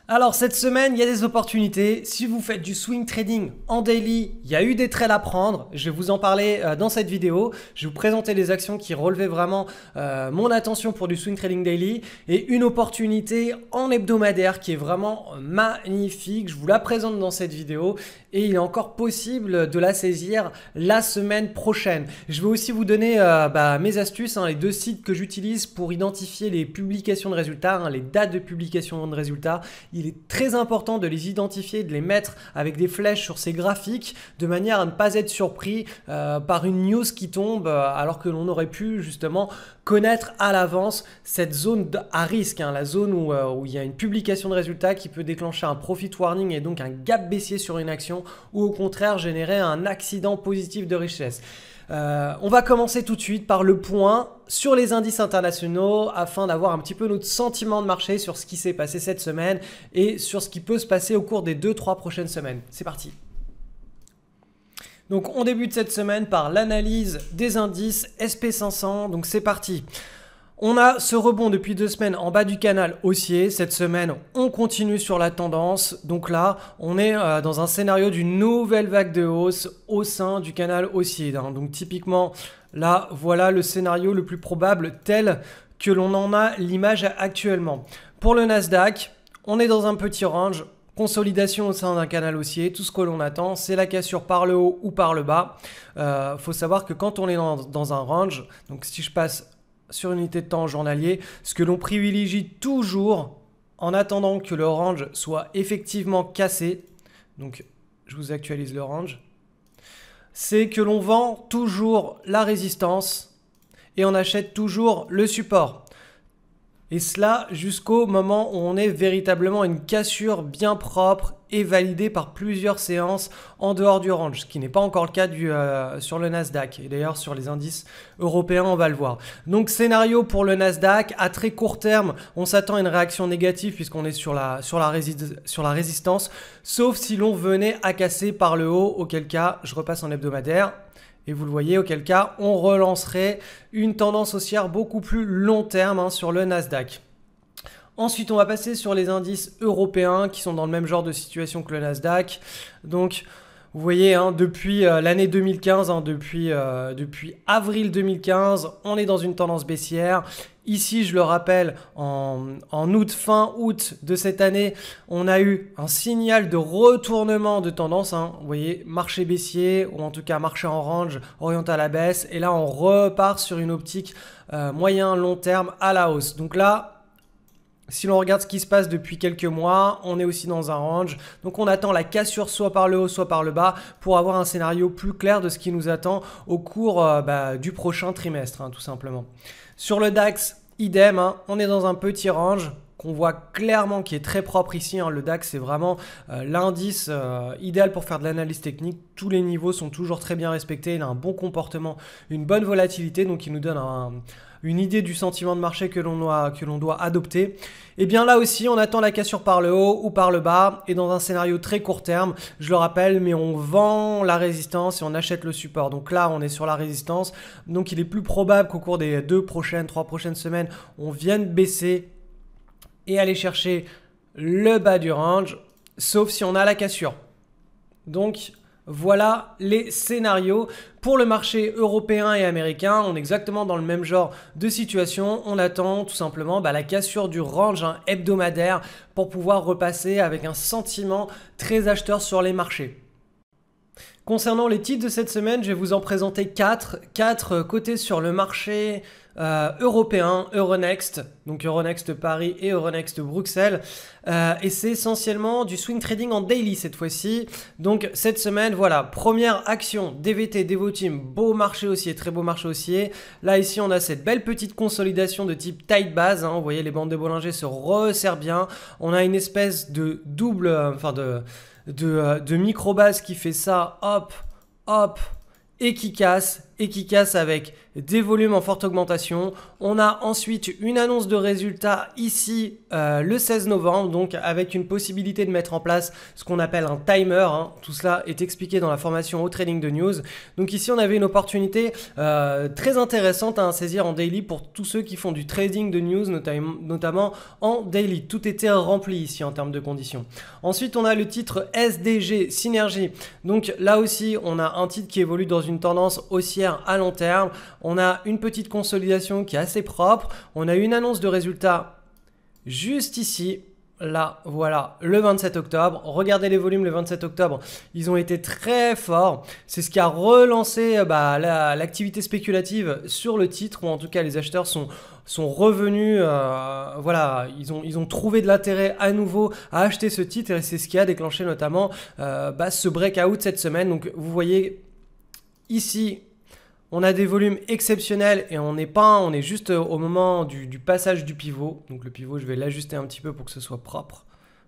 Alors cette semaine, il y a des opportunités. Si vous faites du swing trading en daily, il y a eu des trails à prendre. Je vais vous en parler dans cette vidéo. Je vais vous présenter les actions qui relevaient vraiment mon attention pour du swing trading daily et une opportunité en hebdomadaire qui est vraiment magnifique. Je vous la présente dans cette vidéo et il est encore possible de la saisir la semaine prochaine. Je vais aussi vous donner mes astuces, les deux sites que j'utilise pour identifier les publications de résultats, les dates de publication de résultats. Il est très important de les identifier, de les mettre avec des flèches sur ces graphiques de manière à ne pas être surpris par une news qui tombe alors que l'on aurait pu justement connaître à l'avance cette zone à risque, la zone où il y a une publication de résultats qui peut déclencher un profit warning et donc un gap baissier sur une action ou au contraire générer un accident positif de richesse. On va commencer tout de suite par le point sur les indices internationaux afin d'avoir un petit peu notre sentiment de marché sur ce qui s'est passé cette semaine et sur ce qui peut se passer au cours des 2-3 prochaines semaines. C'est parti. Donc on débute cette semaine par l'analyse des indices SP500. Donc c'est parti. On a ce rebond depuis 2 semaines en bas du canal haussier. Cette semaine, on continue sur la tendance. Donc là, on est dans un scénario d'une nouvelle vague de hausse au sein du canal haussier. Donc typiquement, là, voilà le scénario le plus probable tel que l'on en a l'image actuellement. Pour le Nasdaq, on est dans un petit range. Consolidation au sein d'un canal haussier. Tout ce que l'on attend, c'est la cassure par le haut ou par le bas. Faut savoir que quand on est dans un range, donc si je passe sur une unité de temps journalier, ce que l'on privilégie toujours en attendant que le range soit effectivement cassé, donc je vous actualise le range, c'est que l'on vend toujours la résistance et on achète toujours le support. Et cela jusqu'au moment où on est véritablement une cassure bien propre et validée par plusieurs séances en dehors du range, ce qui n'est pas encore le cas sur le Nasdaq. Et d'ailleurs, sur les indices européens, on va le voir. Donc, scénario pour le Nasdaq, à très court terme, on s'attend à une réaction négative puisqu'on est sur la résistance, sauf si l'on venait à casser par le haut, auquel cas, je repasse en hebdomadaire. Et vous le voyez, auquel cas, on relancerait une tendance haussière beaucoup plus long terme sur le Nasdaq. Ensuite, on va passer sur les indices européens qui sont dans le même genre de situation que le Nasdaq. Donc, vous voyez, depuis l'année 2015, depuis avril 2015, on est dans une tendance baissière. Ici, je le rappelle, fin août de cette année, on a eu un signal de retournement de tendance. Vous voyez, marché baissier ou en tout cas marché en range orienté à la baisse. Et là, on repart sur une optique moyen-long terme à la hausse. Donc là, si l'on regarde ce qui se passe depuis quelques mois, on est aussi dans un range. Donc on attend la cassure soit par le haut, soit par le bas pour avoir un scénario plus clair de ce qui nous attend au cours du prochain trimestre, tout simplement. Sur le DAX, idem, on est dans un petit range qu'on voit clairement qui est très propre ici. Le DAX, c'est vraiment l'indice idéal pour faire de l'analyse technique. Tous les niveaux sont toujours très bien respectés. Il a un bon comportement, une bonne volatilité, donc il nous donne une idée du sentiment de marché que l'on doit adopter. Et bien là aussi, on attend la cassure par le haut ou par le bas. Et dans un scénario très court terme, je le rappelle, mais on vend la résistance et on achète le support. Donc là, on est sur la résistance. Donc il est plus probable qu'au cours des 3 prochaines semaines, on vienne baisser et aller chercher le bas du range, sauf si on a la cassure. Donc voilà les scénarios. Pour le marché européen et américain, on est exactement dans le même genre de situation. On attend tout simplement la cassure du range hebdomadaire pour pouvoir repasser avec un sentiment très acheteur sur les marchés. Concernant les titres de cette semaine, je vais vous en présenter 4 côtés sur le marché européen, Euronext, donc Euronext Paris et Euronext Bruxelles. Et c'est essentiellement du swing trading en daily cette fois-ci. Donc cette semaine, voilà, première action, DVT, Devoteam, beau marché haussier, très beau marché haussier. Là ici, on a cette belle petite consolidation de type tight base. Vous voyez, les bandes de Bollinger se resserrent bien. On a une espèce de double, de micro-base qui fait ça, hop, hop, et qui casse. et qui casse avec des volumes en forte augmentation. On a ensuite une annonce de résultats ici le 16 novembre, donc avec une possibilité de mettre en place ce qu'on appelle un timer. Tout cela est expliqué dans la formation au trading de news. Donc ici on avait une opportunité très intéressante à saisir en daily pour tous ceux qui font du trading de news, notamment en daily. Tout était rempli ici en termes de conditions. Ensuite on a le titre SDG Synergie. Donc là aussi on a un titre qui évolue dans une tendance haussière à long terme. On a une petite consolidation qui est assez propre. On a une annonce de résultats juste ici. Là, voilà, le 27 octobre. Regardez les volumes le 27 octobre. Ils ont été très forts. C'est ce qui a relancé l'activité spéculative sur le titre, ou en tout cas les acheteurs sont revenus. Voilà, ils ont trouvé de l'intérêt à nouveau à acheter ce titre et c'est ce qui a déclenché notamment ce breakout cette semaine. Donc vous voyez ici, on a des volumes exceptionnels et on est juste au moment du passage du pivot. Donc le pivot, je vais l'ajuster un petit peu pour que ce soit propre.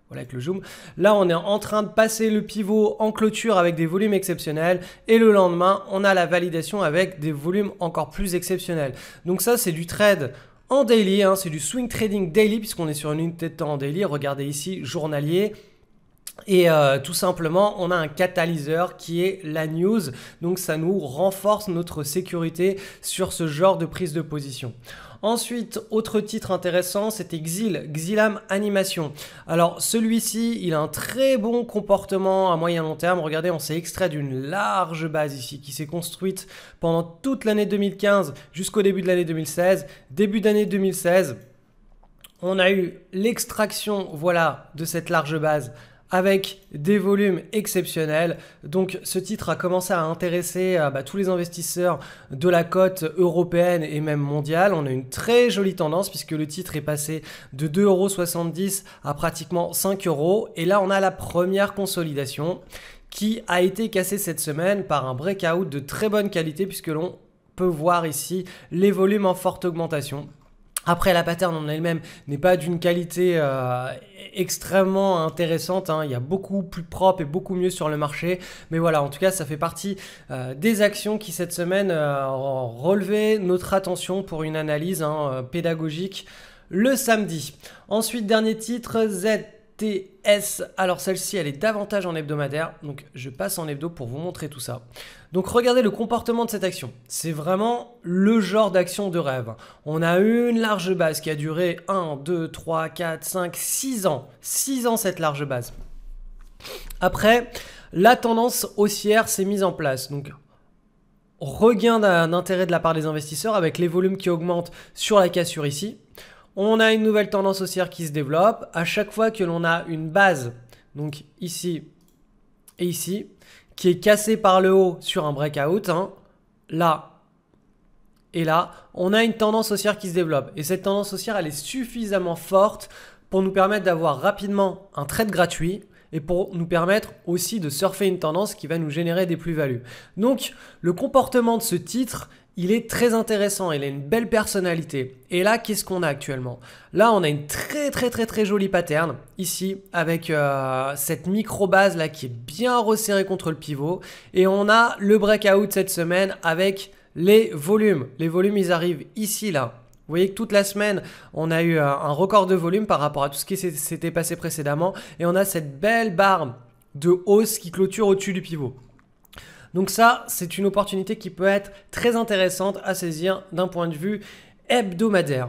Voilà avec le zoom. Là, on est en train de passer le pivot en clôture avec des volumes exceptionnels. Et le lendemain, on a la validation avec des volumes encore plus exceptionnels. Donc ça, c'est du trade en daily. C'est du swing trading daily puisqu'on est sur une unité de temps en daily. Regardez ici, journalier. Et tout simplement, on a un catalyseur qui est la news. Donc ça nous renforce notre sécurité sur ce genre de prise de position. Ensuite, autre titre intéressant, c'était Xilam Animation. Alors celui-ci, il a un très bon comportement à moyen long terme. Regardez, on s'est extrait d'une large base ici qui s'est construite pendant toute l'année 2015 jusqu'au début de l'année 2016. Début d'année 2016, on a eu l'extraction de cette large base avec des volumes exceptionnels. Donc ce titre a commencé à intéresser tous les investisseurs de la cote européenne et même mondiale. On a une très jolie tendance puisque le titre est passé de 2,70 € à pratiquement 5 €. Et là on a la première consolidation qui a été cassée cette semaine par un breakout de très bonne qualité puisque l'on peut voir ici les volumes en forte augmentation. Après, la pattern en elle-même n'est pas d'une qualité extrêmement intéressante. Il y a beaucoup plus propre et beaucoup mieux sur le marché. Mais voilà, en tout cas, ça fait partie des actions qui, cette semaine, ont relevé notre attention pour une analyse pédagogique le samedi. Ensuite, dernier titre, ZTS. Alors celle-ci, elle est davantage en hebdomadaire. Donc, je passe en hebdo pour vous montrer tout ça. Donc regardez le comportement de cette action. C'est vraiment le genre d'action de rêve. On a une large base qui a duré 1, 2, 3, 4, 5, 6 ans. 6 ans cette large base. Après, la tendance haussière s'est mise en place. Donc regain d'intérêt de la part des investisseurs avec les volumes qui augmentent sur la cassure ici. On a une nouvelle tendance haussière qui se développe. À chaque fois que l'on a une base, donc ici et ici, qui est cassé par le haut sur un breakout, là et là, on a une tendance haussière qui se développe. Et cette tendance haussière, elle est suffisamment forte pour nous permettre d'avoir rapidement un trade gratuit et pour nous permettre aussi de surfer une tendance qui va nous générer des plus-values. Donc, le comportement de ce titre, il est très intéressant, il a une belle personnalité. Et là, qu'est-ce qu'on a actuellement? Là, on a une très jolie pattern ici avec cette micro-base là qui est bien resserrée contre le pivot. Et on a le breakout cette semaine avec les volumes. Les volumes, ils arrivent ici là. Vous voyez que toute la semaine, on a eu un record de volume par rapport à tout ce qui s'était passé précédemment. Et on a cette belle barre de hausse qui clôture au-dessus du pivot. Donc ça, c'est une opportunité qui peut être très intéressante à saisir d'un point de vue hebdomadaire.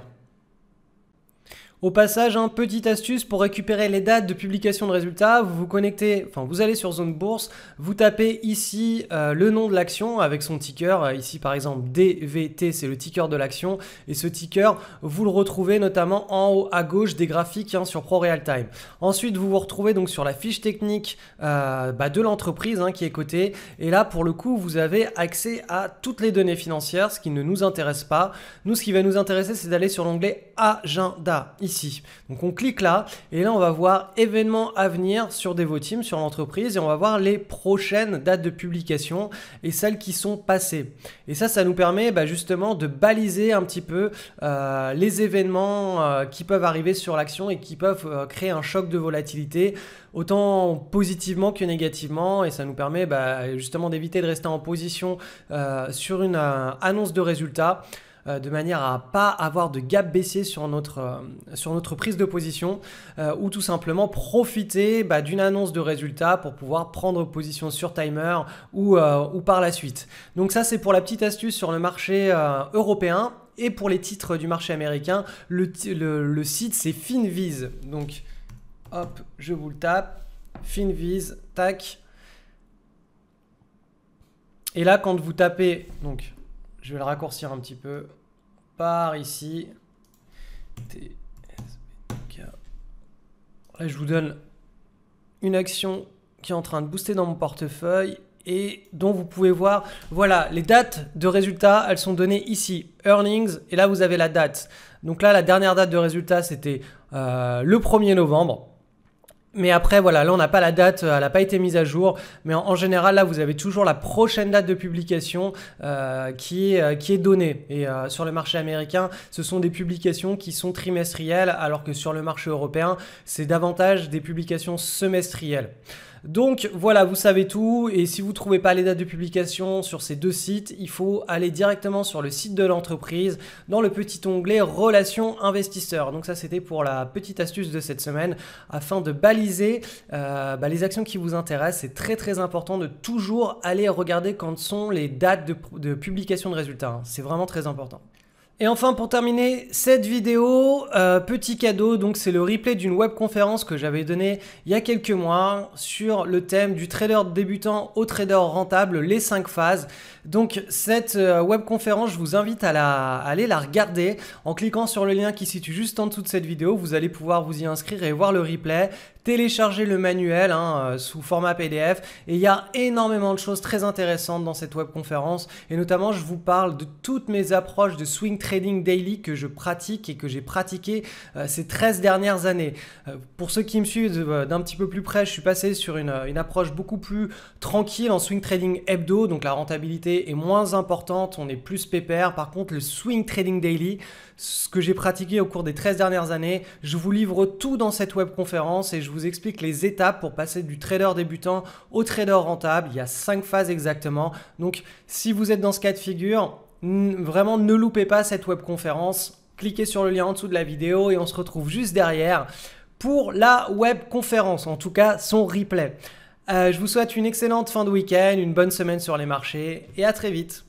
Au passage, petite astuce pour récupérer les dates de publication de résultats, vous vous connectez, vous allez sur Zone Bourse, vous tapez ici le nom de l'action avec son ticker, ici par exemple DVT, c'est le ticker de l'action, et ce ticker, vous le retrouvez notamment en haut à gauche des graphiques sur ProRealTime. Ensuite, vous vous retrouvez donc sur la fiche technique de l'entreprise qui est cotée, et là pour le coup, vous avez accès à toutes les données financières, ce qui ne nous intéresse pas. Nous, ce qui va nous intéresser, c'est d'aller sur l'onglet Agenda. Ici, ici. Donc on clique là et là on va voir événements à venir sur Devoteam, sur l'entreprise, et on va voir les prochaines dates de publication et celles qui sont passées. Et ça nous permet justement de baliser un petit peu les événements qui peuvent arriver sur l'action et qui peuvent créer un choc de volatilité, autant positivement que négativement, et ça nous permet justement d'éviter de rester en position sur une annonce de résultats, de manière à pas avoir de gap baissier sur notre prise de position, ou tout simplement profiter d'une annonce de résultat pour pouvoir prendre position sur timer ou par la suite. Donc ça, c'est pour la petite astuce sur le marché européen. Et pour les titres du marché américain, le site c'est Finviz. Donc hop, je vous le tape, Finviz, tac. Et là, quand vous tapez, donc je vais le raccourcir un petit peu par ici. Là, je vous donne une action qui est en train de booster dans mon portefeuille et dont vous pouvez voir, voilà, les dates de résultats, elles sont données ici, earnings, et là, vous avez la date. Donc là, la dernière date de résultat, c'était le 1er novembre. Mais après, voilà, là, on n'a pas la date, elle n'a pas été mise à jour. Mais en général, là, vous avez toujours la prochaine date de publication qui est donnée. Et sur le marché américain, ce sont des publications qui sont trimestrielles, alors que sur le marché européen, c'est davantage des publications semestrielles. Donc voilà, vous savez tout, et si vous ne trouvez pas les dates de publication sur ces deux sites, il faut aller directement sur le site de l'entreprise dans le petit onglet Relations investisseurs. Donc ça, c'était pour la petite astuce de cette semaine afin de baliser les actions qui vous intéressent. C'est très très important de toujours aller regarder quand sont les dates de publication de résultats. C'est vraiment très important. Et enfin, pour terminer cette vidéo, petit cadeau, donc c'est le replay d'une webconférence que j'avais donnée il y a quelques mois sur le thème du trader débutant au trader rentable, les 5 phases. Donc cette webconférence, je vous invite à aller la regarder en cliquant sur le lien qui se situe juste en dessous de cette vidéo. Vous allez pouvoir vous y inscrire et voir le replay, télécharger le manuel sous format PDF, et il y a énormément de choses très intéressantes dans cette webconférence, et notamment je vous parle de toutes mes approches de swing trading daily que je pratique et que j'ai pratiqué ces 13 dernières années. Pour ceux qui me suivent d'un petit peu plus près, je suis passé sur une approche beaucoup plus tranquille en swing trading hebdo, donc la rentabilité est moins importante, on est plus pépère. Par contre, le swing trading daily, ce que j'ai pratiqué au cours des 13 dernières années, je vous livre tout dans cette webconférence et je vous explique les étapes pour passer du trader débutant au trader rentable. Il y a 5 phases exactement. Donc, si vous êtes dans ce cas de figure, vraiment ne loupez pas cette webconférence. Cliquez sur le lien en dessous de la vidéo et on se retrouve juste derrière pour la webconférence, en tout cas son replay. Je vous souhaite une excellente fin de week-end, une bonne semaine sur les marchés et à très vite.